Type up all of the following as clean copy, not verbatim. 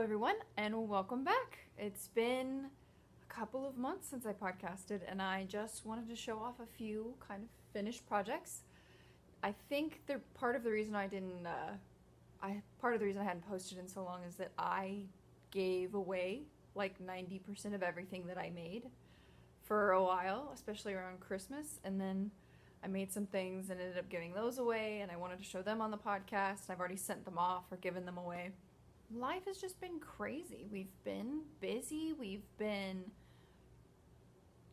everyone, and welcome back. It's been a couple of months since I podcasted, and I just wanted to show off a few kind of finished projects. I think part of the reason I hadn't posted in so long is that I gave away like 90% of everything that I made for a while, especially around Christmas, and then I made some things and ended up giving those away, and I wanted to show them on the podcast. I've already sent them off or given them away. Life has just been crazy. We've been busy. We've been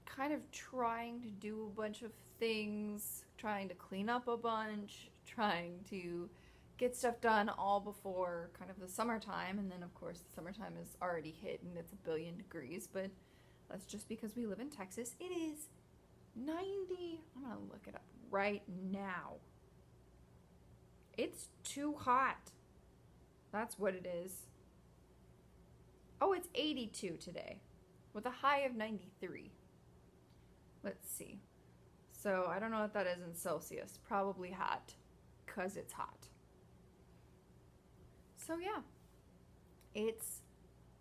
kind of trying to do a bunch of things, trying to clean up a bunch, trying to get stuff done all before kind of the summertime. And then, of course, the summertime is already hit and it's 1,000,000,000 degrees, but that's just because we live in Texas. It is 90. I'm going to look it up right now. It's too hot. That's what it is. Oh, it's 82 today with a high of 93. Let's see. So I don't know what that is in Celsius. Probably hot because it's hot. So yeah, it's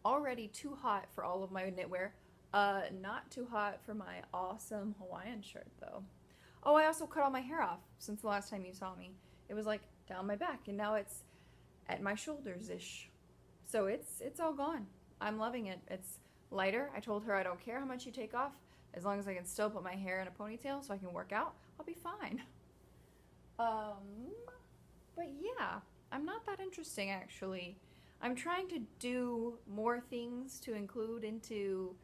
already too hot for all of my knitwear. Not too hot for my awesome Hawaiian shirt though. Oh, I also cut all my hair off since the last time you saw me. It was like down my back and now it's at my shoulders-ish. So it's all gone. I'm loving it. It's lighter. I told her I don't care how much you take off. As long as I can still put my hair in a ponytail so I can work out, I'll be fine. But yeah, I'm not that interesting actually. I'm trying to do more things to include into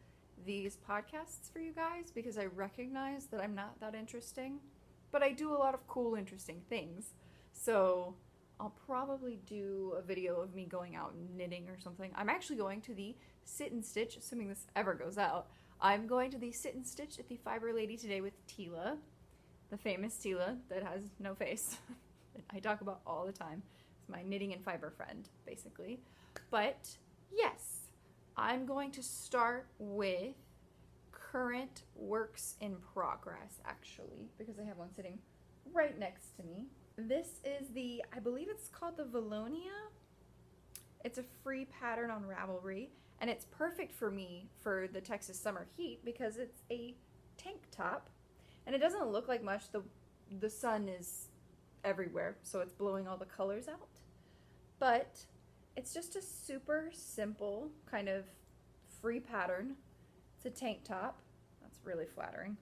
these podcasts for you guys because I recognize that I'm not that interesting, but I do a lot of cool, interesting things. So I'll probably do a video of me going out and knitting or something. I'm actually going to the Sit and Stitch, assuming this ever goes out. I'm going to the Sit and Stitch at the Fiber Lady today with Tila, the famous Tila that has no face that I talk about all the time. It's my knitting and fiber friend, basically. But yes, I'm going to start with current works in progress, actually, because I have one sitting right next to me. This is I believe it's called the Valonia. It's a free pattern on Ravelry, and it's perfect for me for the Texas summer heat because it's a tank top, and it doesn't look like much. The sun is everywhere, so it's blowing all the colors out. But it's just a super simple kind of free pattern. It's a tank top. That's really flattering.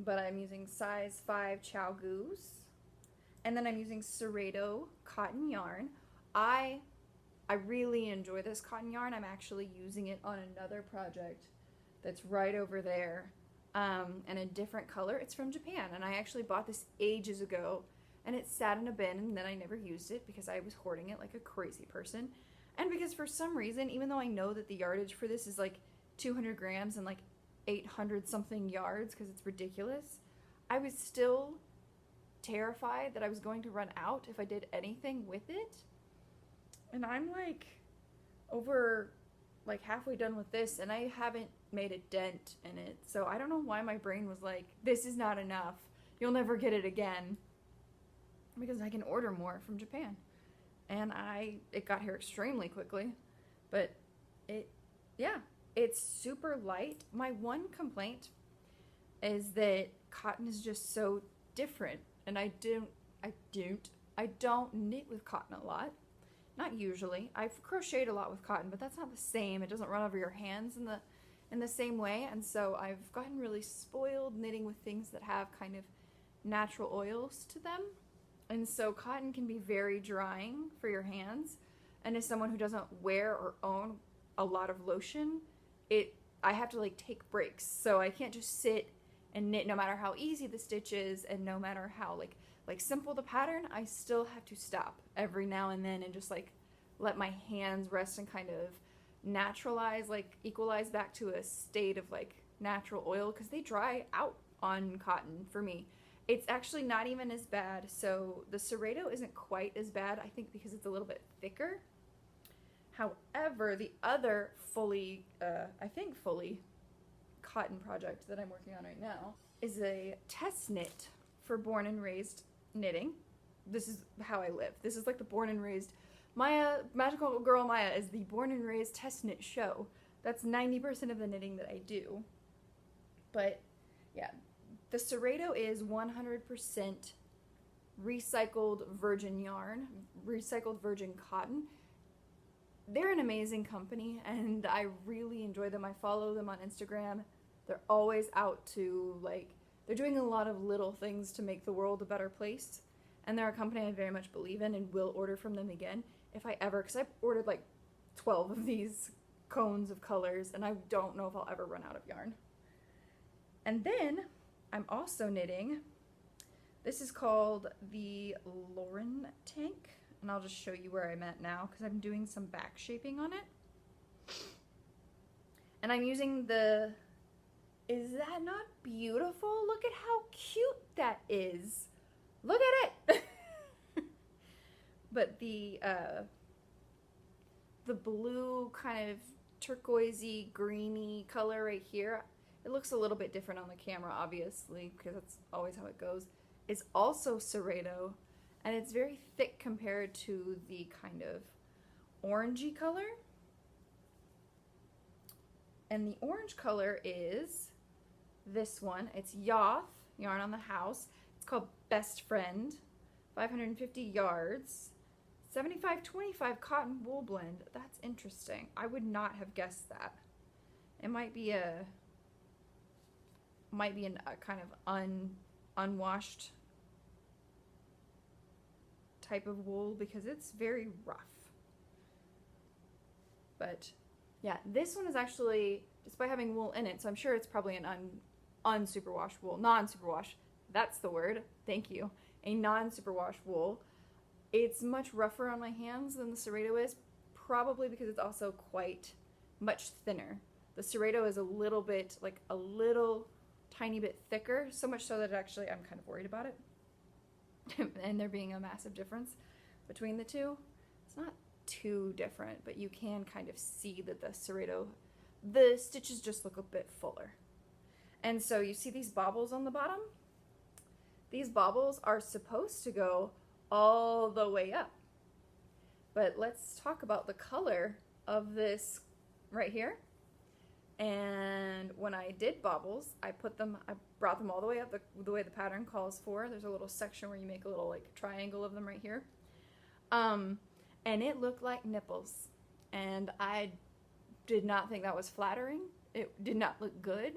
But I'm using size 5 Chow Goose, and then I'm using Serrato cotton yarn. I really enjoy this cotton yarn. I'm actually using it on another project that's right over there, and a different color. It's from Japan, and I actually bought this ages ago, and it sat in a bin, and then I never used it because I was hoarding it like a crazy person, and because for some reason, even though I know that the yardage for this is like 200 grams and like 800 something yards because it's ridiculous, I was still terrified that I was going to run out if I did anything with it. And I'm like over like halfway done with this and I haven't made a dent in it. So I don't know why my brain was like, this is not enough. You'll never get it again. Because I can order more from Japan. And it got here extremely quickly. But it's super light. My one complaint is that cotton is just so different, and I don't knit with cotton a lot. Not usually. I've crocheted a lot with cotton, but that's not the same. It doesn't run over your hands in the same way, and so I've gotten really spoiled knitting with things that have kind of natural oils to them. And so cotton can be very drying for your hands, and as someone who doesn't wear or own a lot of lotion, I have to like take breaks. So I can't just sit and knit no matter how easy the stitch is and no matter how like simple the pattern. I still have to stop every now and then and just like let my hands rest and kind of naturalize, like equalize back to a state of like natural oil because they dry out on cotton for me. It's actually not even as bad. So the Serrato isn't quite as bad, I think, because it's a little bit thicker. However, the other fully cotton project that I'm working on right now is a test knit for Born and Raised Knitting. This is how I live. This is like the Born and Raised Maya, Magical Girl Maya is the born and raised test knit show. That's 90% of the knitting that I do. But yeah, the Serrato is 100% recycled virgin yarn, recycled virgin cotton. They're an amazing company and I really enjoy them. I follow them on Instagram. They're always out to, like, they're doing a lot of little things to make the world a better place. And they're a company I very much believe in and will order from them again if I ever, because I've ordered like 12 of these cones of colors and I don't know if I'll ever run out of yarn. And then I'm also knitting, this is called the Lauren tank, and I'll just show you where I'm at now because I'm doing some back shaping on it. And I'm using the, is that not beautiful? Look at how cute that is. Look at it. But the blue kind of turquoisey, greeny color right here, it looks a little bit different on the camera, obviously, because that's always how it goes, is also Serrato, and it's very thick compared to the kind of orangey color. And the orange color is this one. It's Yoth, Yarn on the House. It's called Best Friend, 550 yards, 75-25 cotton wool blend. That's interesting. I would not have guessed that. It might be a kind of unwashed type of wool because it's very rough. But yeah, this one is actually, despite having wool in it, so I'm sure it's probably an non-superwash wool. That's the word. Thank you. A non-superwash wool. It's much rougher on my hands than the Serrato is, probably because it's also quite much thinner. The Serrato is a little bit, like a little tiny bit thicker, so much so that actually I'm kind of worried about it. And there being a massive difference between the two. It's not too different, but you can kind of see that the Serrato, the stitches just look a bit fuller. And so you see these bobbles on the bottom? These bobbles are supposed to go all the way up. But let's talk about the color of this right here. And when I did bobbles, I brought them all the way up the way the pattern calls for. There's a little section where you make a little like triangle of them right here. And it looked like nipples. And I did not think that was flattering. It did not look good.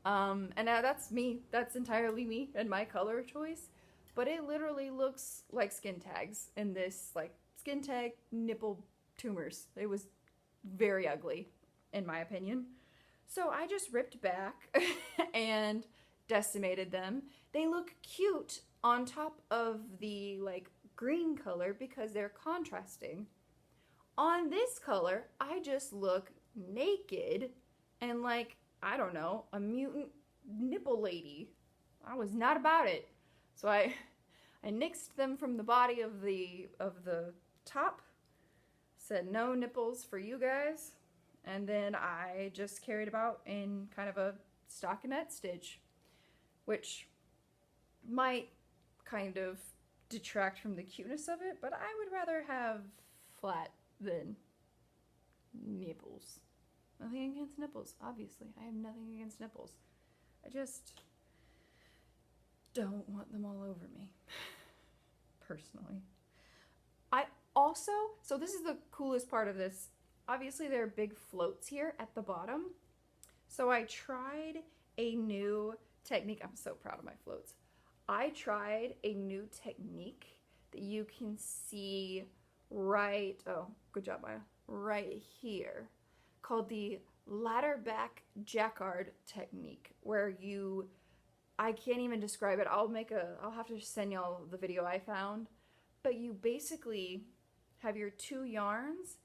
And now that's me. That's entirely me and my color choice. But it literally looks like skin tags in this, like, skin tag nipple tumors. It was very ugly, in my opinion. So I just ripped back and decimated them. They look cute on top of the, like, green color because they're contrasting. On this color, I just look naked and like, I don't know, a mutant nipple lady. I was not about it. So I nixed them from the body of the top, said no nipples for you guys, and then I just carried about in kind of a stockinette stitch, which might kind of detract from the cuteness of it, but I would rather have flat than nipples. Nothing against nipples, obviously. I have nothing against nipples. I just don't want them all over me, personally. I also, so this is the coolest part of this. Obviously, there are big floats here at the bottom. So I tried a new technique. I'm so proud of my floats. I tried a new technique that you can see right, oh, good job, Maya, right here, called the ladder back jacquard technique, where you, I can't even describe it. I'll have to send y'all the video I found, but you basically have your two yarns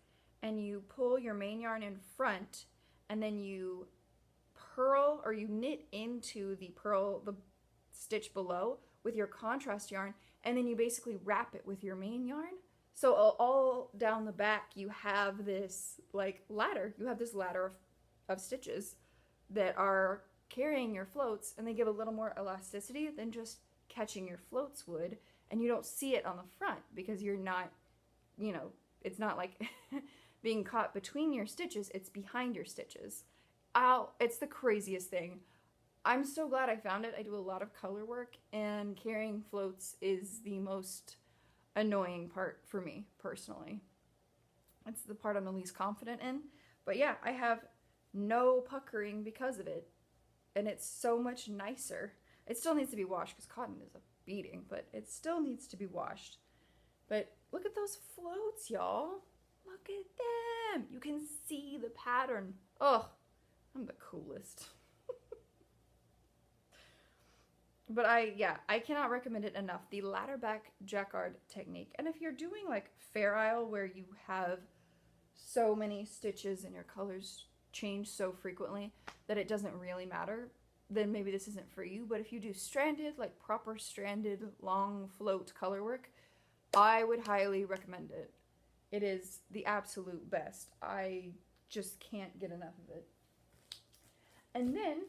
and you pull your main yarn in front and then you purl or you knit into the stitch below with your contrast yarn, and then you basically wrap it with your main yarn. So all down the back you have this like ladder. You have this ladder of stitches that are carrying your floats, and they give a little more elasticity than just catching your floats would, and you don't see it on the front because you're not, you know, It's not like being caught between your stitches, it's behind your stitches. Ow, it's the craziest thing. I'm so glad I found it. I do a lot of color work, and carrying floats is the most annoying part for me, personally. It's the part I'm the least confident in. But yeah, I have no puckering because of it, and it's so much nicer. It still needs to be washed because cotton is a beating, but it still needs to be washed. But look at those floats, y'all. Look at them. You can see the pattern. Oh, I'm the coolest. But I cannot recommend it enough. The ladder back jacquard technique. And if you're doing like Fair Isle where you have so many stitches and your colors change so frequently that it doesn't really matter, then maybe this isn't for you. But if you do stranded, like proper stranded long float color work, I would highly recommend it. It is the absolute best. I just can't get enough of it. And then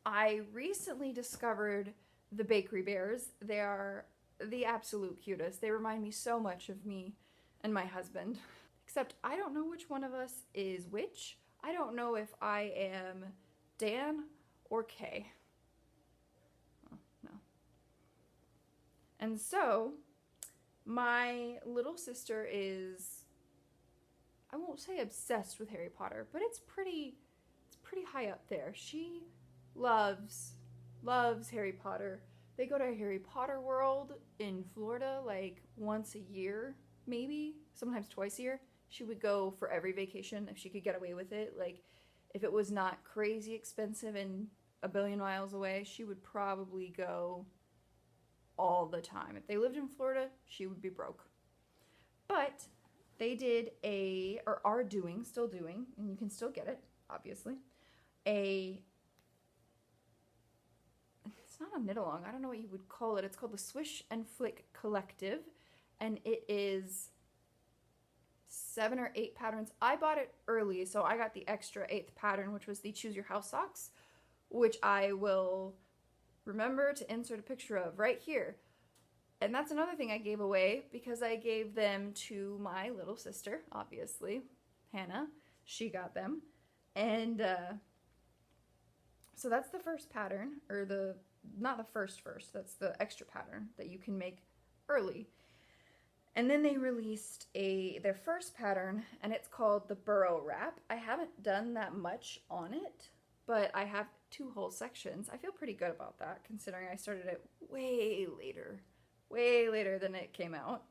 I recently discovered the bakerybears. They are the absolute cutest. They remind me so much of me and my husband. Except I don't know which one of us is which. I don't know if I am Dan or Kay. Oh, no. And so, my little sister is, I won't say obsessed with Harry Potter, but it's pretty high up there. She loves Harry Potter. They go to Harry Potter World in Florida like once a year, maybe, sometimes twice a year. She would go for every vacation if she could get away with it. Like, if it was not crazy expensive and a billion miles away, she would probably go all the time. If they lived in Florida, she would be broke. But they did still doing, and you can still get it, obviously, it's not a knit-along. I don't know what you would call it. It's called the Swish and Flick Collective, and it is 7 or 8 patterns. I bought it early, so I got the extra 8th pattern, which was the Choose Your House socks, which I will remember to insert a picture of right here. And that's another thing I gave away because I gave them to my little sister, obviously, Hannah. She got them. And so that's the first pattern, or not the first, that's the extra pattern that you can make early. And then they released their first pattern, and it's called the Burrow Wrap. I haven't done that much on it, but I have 2 whole sections. I feel pretty good about that, considering I started it way later than it came out.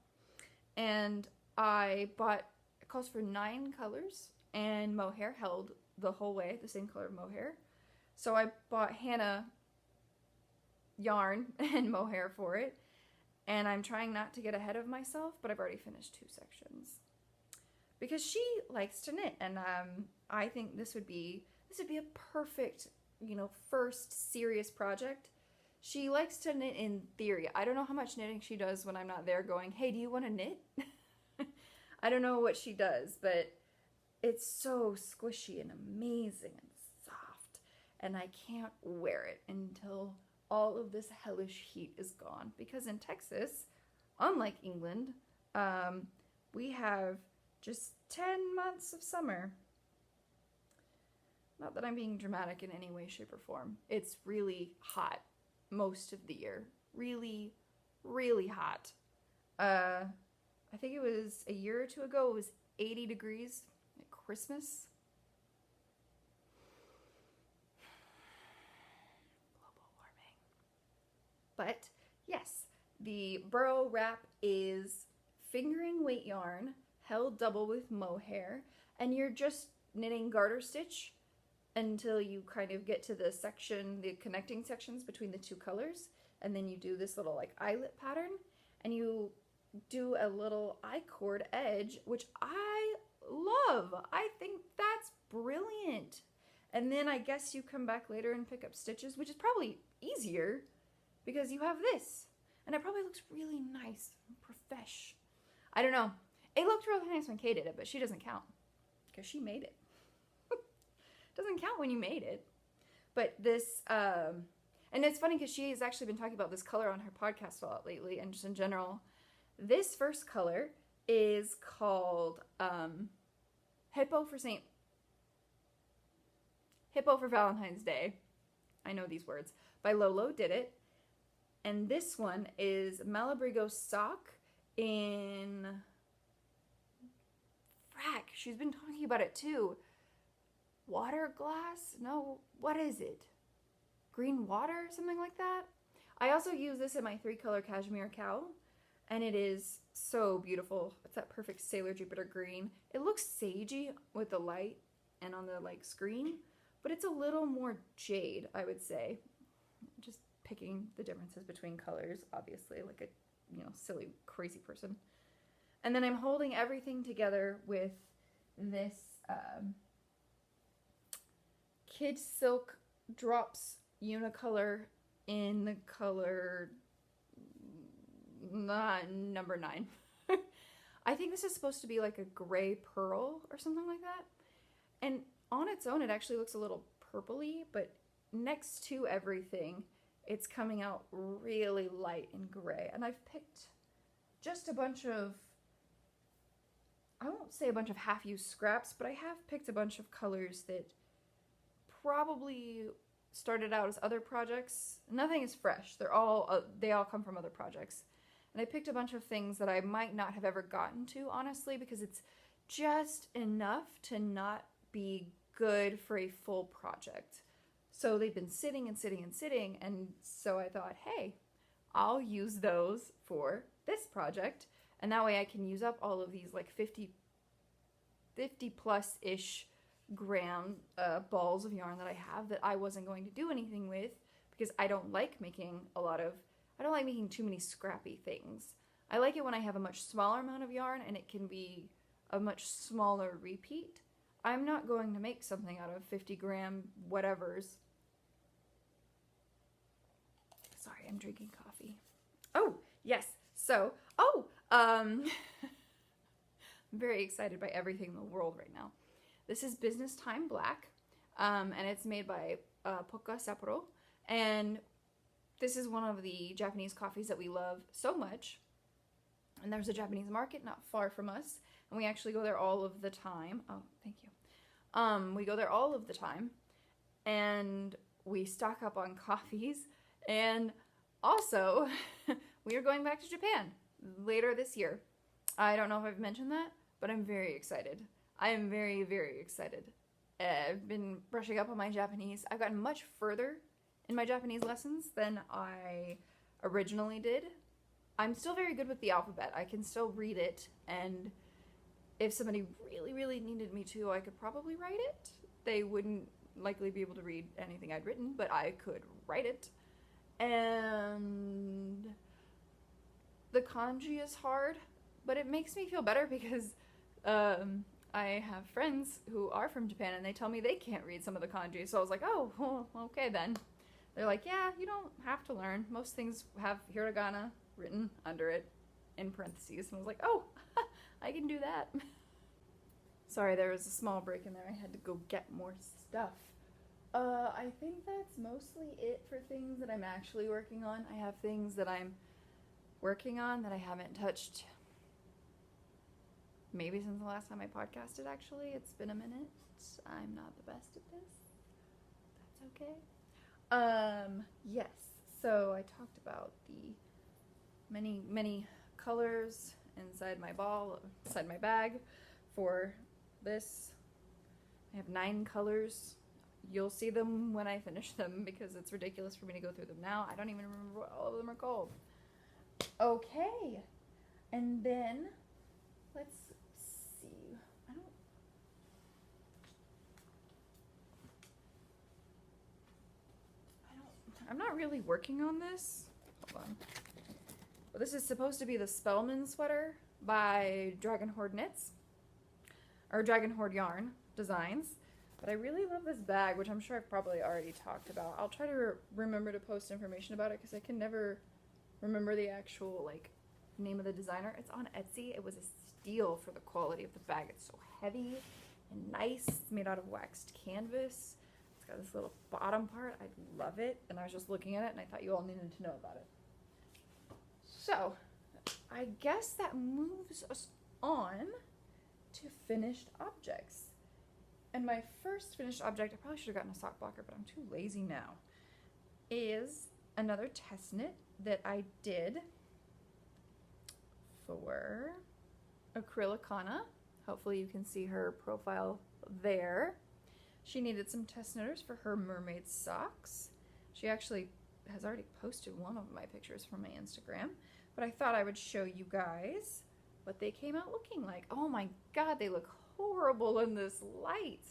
And I bought, it calls for 9 colors, and mohair held the whole way, the same color mohair. So I bought Hannah yarn and mohair for it. And I'm trying not to get ahead of myself, but I've already finished 2 sections. Because she likes to knit, and I think this would be a perfect, first serious project. She likes to knit in theory. I don't know how much knitting she does when I'm not there going, hey, do you want to knit? I don't know what she does, but it's so squishy and amazing and soft. And I can't wear it until all of this hellish heat is gone. Because in Texas, unlike England, we have just 10 months of summer. Not that I'm being dramatic in any way, shape, or form. It's really hot most of the year. Really, really hot. I think it was a year or 2 ago, it was 80 degrees at Christmas. But yes, the Burrow Wrap is fingering weight yarn held double with mohair, and you're just knitting garter stitch until you kind of get to the connecting sections between the 2 colors, and then you do this little like eyelet pattern, and you do a little I-cord edge, which I love. I think that's brilliant. And then I guess you come back later and pick up stitches, which is probably easier, because you have this, and it probably looks really nice and profesh. I don't know. It looked really nice when Kay did it, but she doesn't count because she made it. Doesn't count when you made it. But this, and it's funny because she has actually been talking about this color on her podcast a lot lately, and just in general. This first color is called Hippo for Valentine's Day. I know these words. By Lolo Did It. And this one is Malabrigo Sock in... Frack, she's been talking about it too. Water glass? No, what is it? Green water? Something like that? I also use this in my 3-color cashmere cowl. And it is so beautiful. It's that perfect Sailor Jupiter green. It looks sagey with the light and on the like screen, but it's a little more jade, I would say. Just picking the differences between colors, obviously, like a, you know, silly, crazy person. And then I'm holding everything together with this Kid Silk Drops Unicolor in the color number 9. I think this is supposed to be like a gray pearl or something like that. And on its own, it actually looks a little purpley, but next to everything, it's coming out really light and gray. And I've picked just a bunch of, I won't say a bunch of half-used scraps, but I have picked a bunch of colors that probably started out as other projects. Nothing is fresh. They all come from other projects. And I picked a bunch of things that I might not have ever gotten to, honestly, because it's just enough to not be good for a full project. So they've been sitting and sitting and sitting, and so I thought, hey, I'll use those for this project, and that way I can use up all of these like 50 plus-ish gram balls of yarn that I have that I wasn't going to do anything with because I don't like making too many scrappy things. I like it when I have a much smaller amount of yarn and it can be a much smaller repeat. I'm not going to make something out of 50 gram whatevers. Sorry, I'm drinking coffee. Oh, yes. So, I'm very excited by everything in the world right now. This is Business Time Black, and it's made by Pocca Sapporo, and this is one of the Japanese coffees that we love so much, and there's a Japanese market not far from us, and we actually go there all of the time. Oh, thank you. We go there all of the time, and we stock up on coffees, and also, we are going back to Japan later this year. I don't know if I've mentioned that, but I'm very excited. I am very, very excited. I've been brushing up on my Japanese. I've gotten much further in my Japanese lessons than I originally did. I'm still very good with the alphabet. I can still read it, and if somebody really, really needed me to, I could probably write it. They wouldn't likely be able to read anything I'd written, but I could write it. And the kanji is hard, but it makes me feel better because I have friends who are from Japan and they tell me they can't read some of the kanji. So I was like, oh, well, okay then. They're like, yeah, you don't have to learn. Most things have hiragana written under it in parentheses. And I was like, oh, I can do that. Sorry, there was a small break in there. I had to go get more stuff. I think that's mostly it for things that I'm actually working on. I have things that I'm working on that I haven't touched maybe since the last time I podcasted, actually. It's been a minute. I'm not the best at this. That's okay. Yes. So I talked about the many, many colors inside my bag for this. I have 9 colors. You'll see them when I finish them because it's ridiculous for me to go through them now. I don't even remember what all of them are called. Okay. And then let's see. I'm not really working on this. Hold on. But this is supposed to be the Spellman sweater by Dragon Horde Knits. Or Dragon Horde Yarn Designs. But I really love this bag, which I'm sure I've probably already talked about. I'll try to remember to post information about it because I can never remember the actual name of the designer. It's on Etsy. It was a steal for the quality of the bag. It's so heavy and nice. It's made out of waxed canvas. It's got this little bottom part. I love it. And I was just looking at it and I thought you all needed to know about it. So, I guess that moves us on to finished objects. And my first finished object, I probably should have gotten a sock blocker, but I'm too lazy now, is another test knit that I did for Acrylicana. Hopefully you can see her profile there. She needed some test knitters for her mermaid socks. She actually has already posted one of my pictures from my Instagram, but I thought I would show you guys what they came out looking like. Oh my god, they look horrible in this light.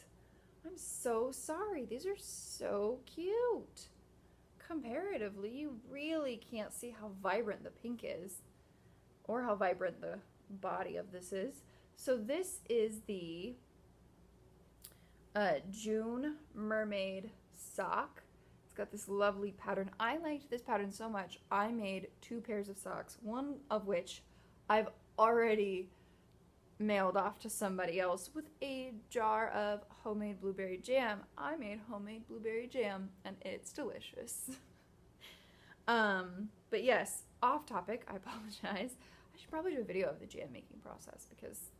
I'm so sorry. These are so cute. Comparatively, you really can't see how vibrant the pink is or how vibrant the body of this is. So this is the June Mermaid sock. It's got this lovely pattern. I liked this pattern so much, I made 2 pairs of socks, one of which I've already mailed off to somebody else with a jar of homemade blueberry jam. I made homemade blueberry jam and it's delicious. But yes, off topic, I apologize. I should probably do a video of the jam making process, because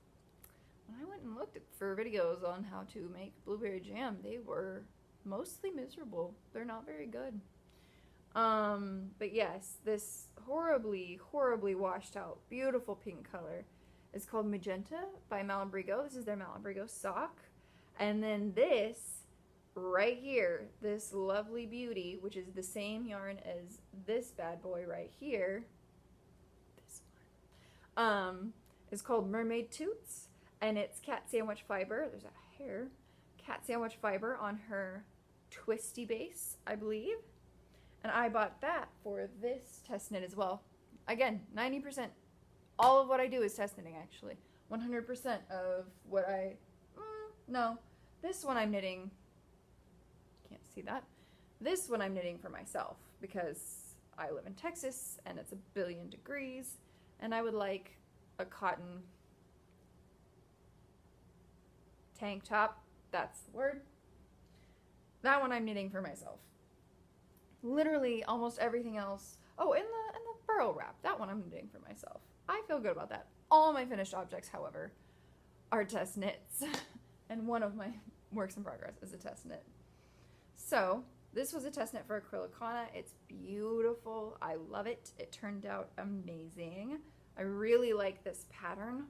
when I went and looked for videos on how to make blueberry jam, they were mostly miserable. They're not very good. But yes, this horribly, horribly washed out, beautiful pink color is called Magenta by Malabrigo. This is their Malabrigo sock. And then this right here, this lovely beauty, which is the same yarn as this bad boy right here, this one, is called Mermaid Toots, and it's cat sandwich fiber. There's a hair. Cat sandwich fiber on her twisty base, I believe. And I bought that for this test knit as well. Again, 90%. All of what I do is test knitting, actually. 100% of what no. This one I'm knitting, can't see that. This one I'm knitting for myself, because I live in Texas and it's 1,000,000,000 degrees, and I would like a cotton tank top, that's the word. That one I'm knitting for myself. Literally almost everything else. Oh, and the burrow wrap, that one I'm knitting for myself. I feel good about that. All my finished objects, however, are test knits. And one of my works in progress is a test knit. So, this was a test knit for Acrylicana. It's beautiful. I love it. It turned out amazing. I really like this pattern.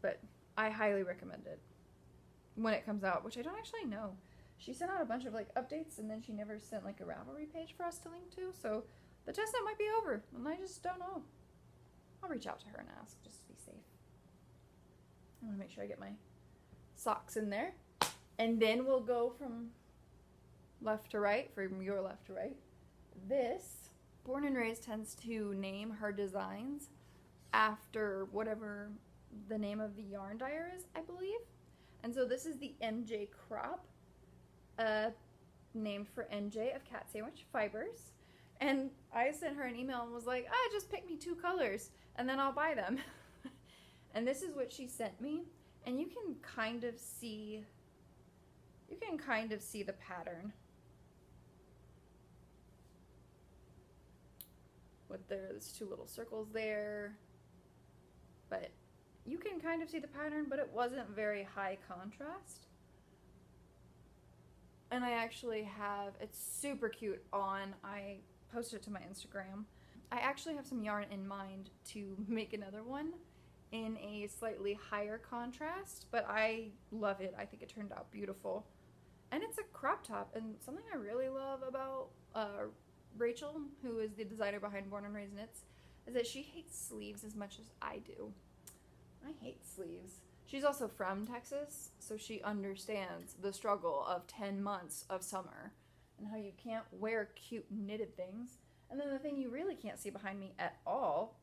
But I highly recommend it when it comes out, which I don't actually know. She sent out a bunch of like updates, and then she never sent like a Ravelry page for us to link to, so the test net might be over, and I just don't know. I'll reach out to her and ask, just to be safe. I want to make sure I get my socks in there, and then we'll go from left to right, from your left to right. This, Born and Raised tends to name her designs after whatever the name of the yarn dyer is, I believe. And so this is the MJ crop, named for NJ of Cat Sandwich Fibers. And I sent her an email and was like, just pick me 2 colors and then I'll buy them. And this is what she sent me. And you can kind of see the pattern with there's 2 little circles there. But you can kind of see the pattern, but it wasn't very high contrast. And I actually have, it's super cute I posted it to my Instagram. I actually have some yarn in mind to make another one in a slightly higher contrast, but I love it. I think it turned out beautiful. And it's a crop top, and something I really love about Rachel, who is the designer behind Born and Raised Knits, is that she hates sleeves as much as I do. I hate sleeves. She's also from Texas, so she understands the struggle of 10 months of summer and how you can't wear cute knitted things. And then the thing you really can't see behind me at all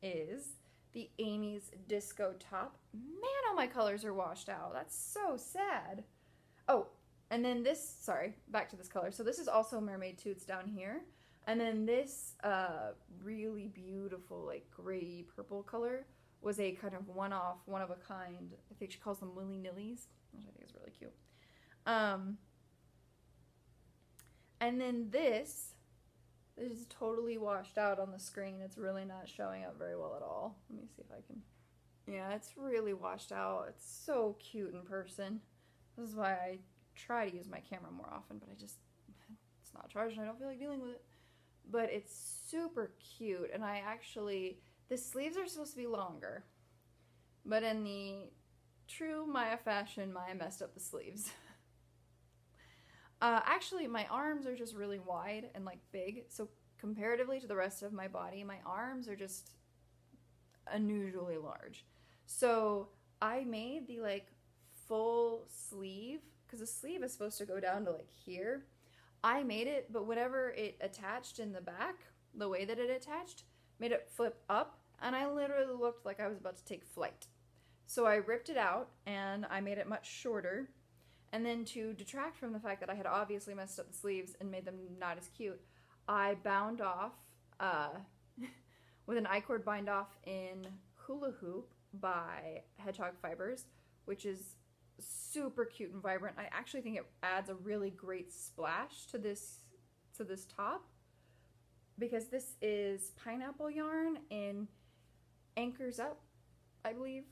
is the Amy's Disco top. Man, all my colors are washed out. That's so sad. Oh, and then this, sorry, back to this color. So this is also Mermaid Toots down here. And then this really beautiful, like gray purple color was a kind of one-off, one-of-a-kind. I think she calls them willy-nillys, which I think is really cute. And then this is totally washed out on the screen. It's really not showing up very well at all. Let me see if I can. Yeah, it's really washed out. It's so cute in person. This is why I try to use my camera more often, but it's not charged and I don't feel like dealing with it. But it's super cute, and the sleeves are supposed to be longer. But in the true Maya fashion, Maya messed up the sleeves. Actually, my arms are just really wide and like big, so comparatively to the rest of my body, my arms are just unusually large. So I made the like full sleeve, because the sleeve is supposed to go down to like here. I made it, but whatever it attached in the back, the way that it attached, made it flip up, and I literally looked like I was about to take flight. So I ripped it out, and I made it much shorter. And then to detract from the fact that I had obviously messed up the sleeves and made them not as cute, I bound off with an I-cord bind off in Hula Hoop by Hedgehog Fibers, which is super cute and vibrant. I actually think it adds a really great splash to this top, because this is pineapple yarn in Anchors Up, I believe.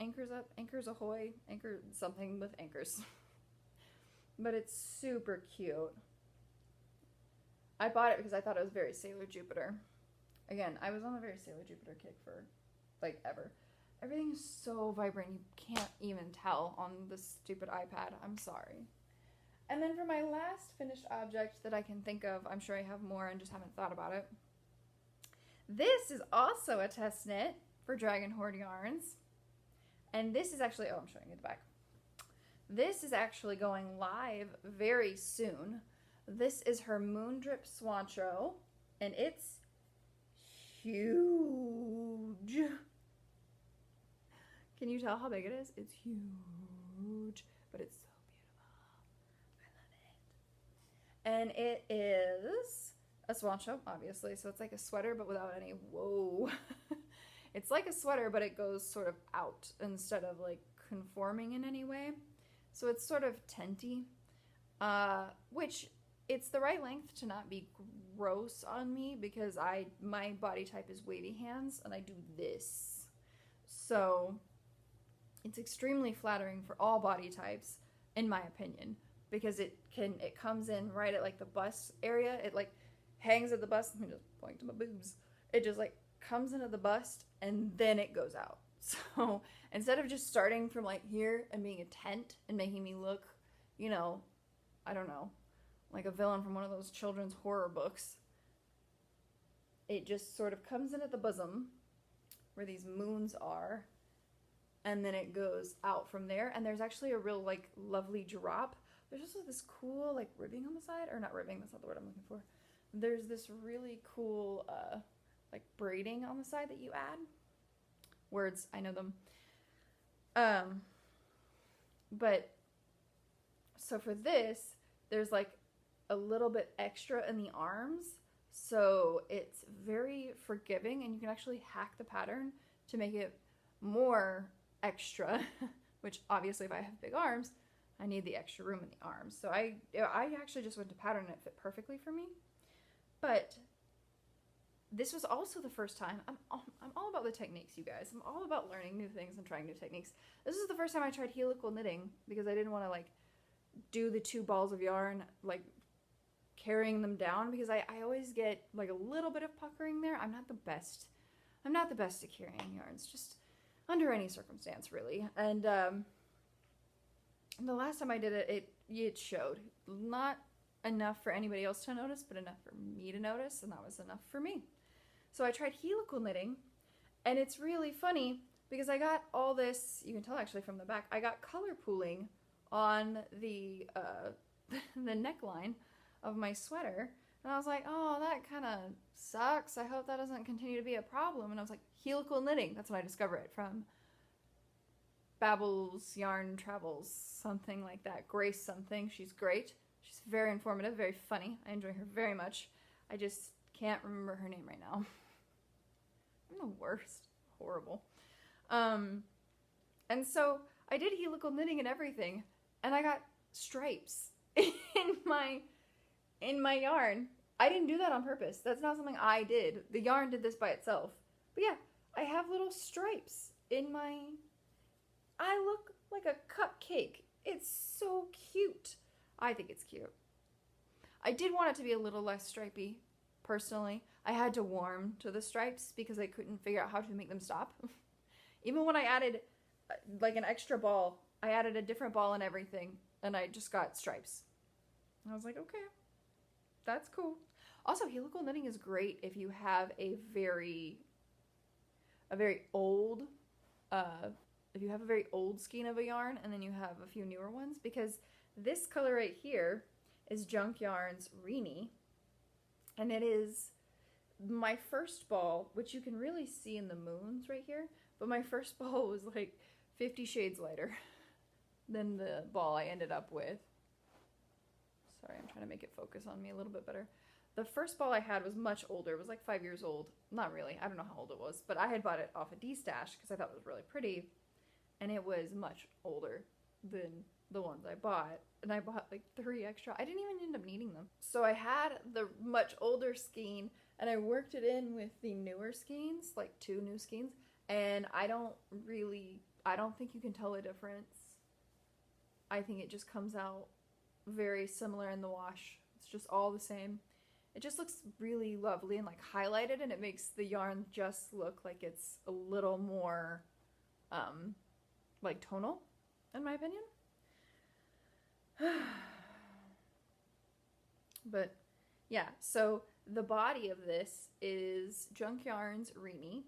Anchors Up, Anchors Ahoy, Anchor something with anchors. But it's super cute. I bought it because I thought it was very Sailor Jupiter. Again, I was on a very Sailor Jupiter kick for like ever. Everything is so vibrant, you can't even tell on this stupid iPad. I'm sorry. And then for my last finished object that I can think of, I'm sure I have more and just haven't thought about it. This is also a test knit for Dragon Horde Yarns. And this is actually, I'm showing you the back. This is actually going live very soon. This is her Moondrip Swoncho, and it's huge. Can you tell how big it is? It's huge, but it's so beautiful. I love it. And it is a Swoncho, obviously, so it's like a sweater, but without any, whoa. It's like a sweater, but it goes sort of out instead of like conforming in any way. So it's sort of tenty, which it's the right length to not be gross on me, because my body type is wavy hands and I do this. So it's extremely flattering for all body types, in my opinion, because it comes in right at like the bust area. It like hangs at the bust. Let me just point to my boobs. It just like comes into the bust and then it goes out. So instead of just starting from like here and being a tent and making me look, you know, I don't know, like a villain from one of those children's horror books, it just sort of comes in at the bosom where these moons are, and then it goes out from there. And there's actually a real like lovely drop. There's also this cool like ribbing on the side, or not ribbing, that's not the word I'm looking for. There's this really cool like braiding on the side that you add. Words, I know them. But so for this, there's like a little bit extra in the arms, so it's very forgiving, and you can actually hack the pattern to make it more extra, which obviously if I have big arms, I need the extra room in the arms. So I actually just went to pattern and it fit perfectly for me. But this was also the first time, I'm all about the techniques, you guys. I'm all about learning new things and trying new techniques. This is the first time I tried helical knitting, because I didn't want to like do the 2 balls of yarn, like carrying them down, because I always get like a little bit of puckering there. I'm not the best at carrying yarns, just under any circumstance really. And the last time I did it, it showed. Not enough for anybody else to notice, but enough for me to notice, and that was enough for me. So I tried helical knitting, and it's really funny because I got all this, you can tell actually from the back, I got color pooling on the the neckline of my sweater, and I was like, oh, that kind of sucks. I hope that doesn't continue to be a problem. And I was like, helical knitting, that's when I discovered it, from Babbles Yarn Travels, something like that. Grace something, she's great. She's very informative, very funny. I enjoy her very much. I just can't remember her name right now. I'm the worst. Horrible. And so I did helical knitting and everything, and I got stripes in my in my yarn. I didn't do that on purpose. That's not something I did. The yarn did this by itself. But yeah, I have little stripes in my... I look like a cupcake. It's so cute. I think it's cute. I did want it to be a little less stripy, personally. I had to warm to the stripes because I couldn't figure out how to make them stop. Even when I added like an extra ball, I added a different ball and everything, and I just got stripes. And I was like, okay, that's cool. Also, helical knitting is great if you have a very old, if you have a very old skein of a yarn and then you have a few newer ones, because this color right here is Junk Yarn's Reenie, and it is my first ball, which you can really see in the moons right here, but my first ball was like 50 shades lighter than the ball I ended up with. Sorry, I'm trying to make it focus on me a little bit better. The first ball I had was much older. It was like 5 years old. Not really. I don't know how old it was, but I had bought it off a D-stash because I thought it was really pretty, and it was much older than the ones I bought, and I bought like 3 extra. I didn't even end up needing them. So I had the much older skein, and I worked it in with the newer skeins, like 2 new skeins, and I don't think you can tell a difference. I think it just comes out very similar in the wash. It's just all the same. It just looks really lovely and like highlighted, and it makes the yarn just look like it's a little more like tonal, in my opinion. But yeah, so the body of this is Junk Yarn's Reenie,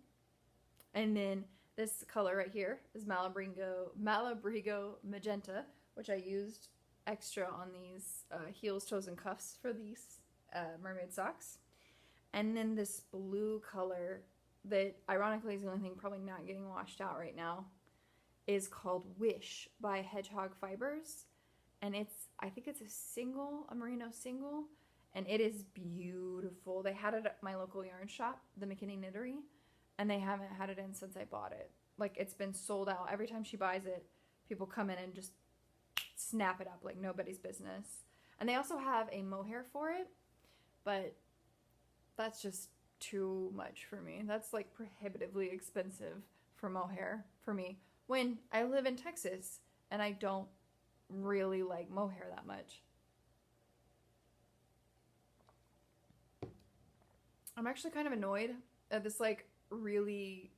and then this color right here is Malabrigo Magenta, which I used extra on these heels, toes, and cuffs for these mermaid socks. And then this blue color that ironically is the only thing probably not getting washed out right now is called Wish by Hedgehog Fibers, and I think it's a merino single, and it is beautiful. They had it at my local yarn shop, the McKinney Knittery, and they haven't had it in since I bought it. Like, it's been sold out. Every time she buys it, people come in and just snap it up like nobody's business. And they also have a mohair for it, but that's just too much for me. That's like prohibitively expensive for mohair for me when I live in Texas and I don't really like mohair that much. I'm actually kind of annoyed at this like really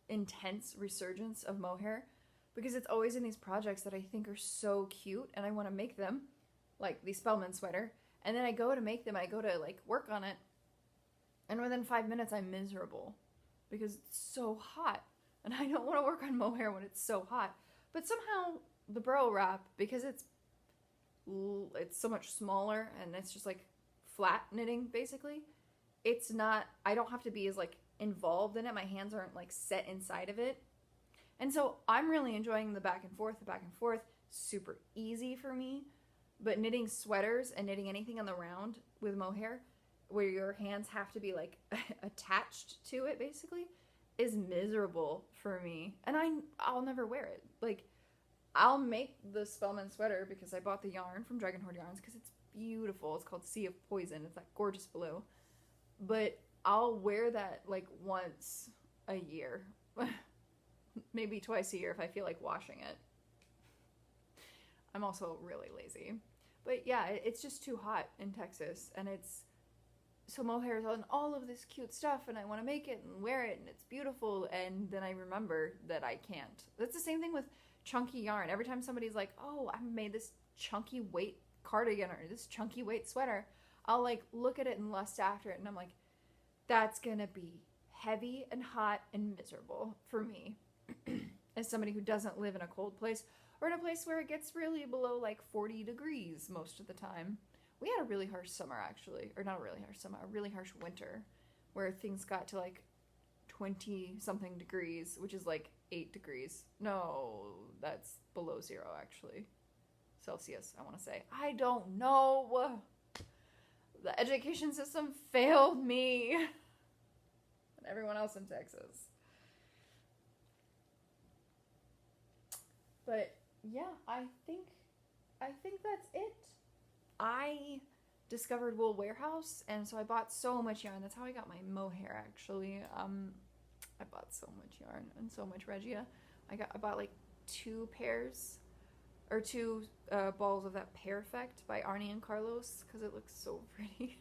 intense resurgence of mohair, because it's always in these projects that I think are so cute and I want to make them, like the Spellman sweater, and then I go to make them, I go to like work on it, and within 5 minutes I'm miserable because it's so hot, and I don't want to work on mohair when it's so hot. But somehow the burrow wrap, because it's so much smaller and it's just like flat knitting basically, it's not, I don't have to be as like involved in it. My hands aren't like set inside of it. And so I'm really enjoying the back and forth, super easy for me. But knitting sweaters and knitting anything on the round with mohair, where your hands have to be like attached to it basically, is miserable for me. And I'll never wear it. Like, I'll make the Spellman sweater because I bought the yarn from Dragon Horde Yarns because it's beautiful. It's called Sea of Poison. It's that gorgeous blue. But I'll wear that like once a year. Maybe twice a year if I feel like washing it. I'm also really lazy. But yeah, it's just too hot in Texas, and so mohair is on all of this cute stuff, and I want to make it and wear it, and it's beautiful, and then I remember that I can't. That's the same thing with chunky yarn. Every time somebody's like, oh, I made this chunky weight cardigan or this chunky weight sweater, I'll like look at it and lust after it, and I'm like, that's gonna be heavy and hot and miserable for me as somebody who doesn't live in a cold place, or in a place where it gets really below like 40 degrees most of the time. We had a really harsh summer, actually. Or not a really harsh summer, a really harsh winter, where things got to like 20-something degrees, which is like 8 degrees. No, that's below 0, actually. Celsius, I want to say. I don't know. The education system failed me. And everyone else in Texas. But yeah, I think that's it. I discovered Wool Warehouse, and so I bought so much yarn. That's how I got my mohair, actually. I bought so much yarn and so much regia. I bought like 2 pairs or 2 balls of that Pear Effect by Arnie and Carlos because it looks so pretty.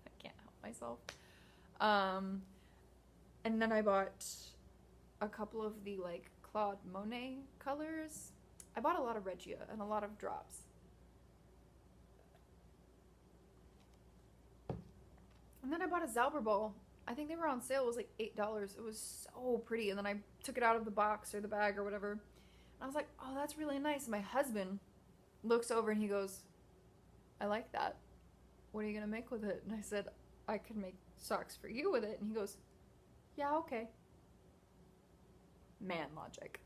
I can't help myself. And then I bought a couple of the like Claude Monet colors. I bought a lot of regia and a lot of drops. And then I bought a Zauber ball. I think they were on sale. It was like $8. It was so pretty. And then I took it out of the box or the bag or whatever. And I was like, oh, that's really nice. And my husband looks over and he goes, I like that. What are you going to make with it? And I said, I could make socks for you with it. And he goes, yeah, okay. Man logic.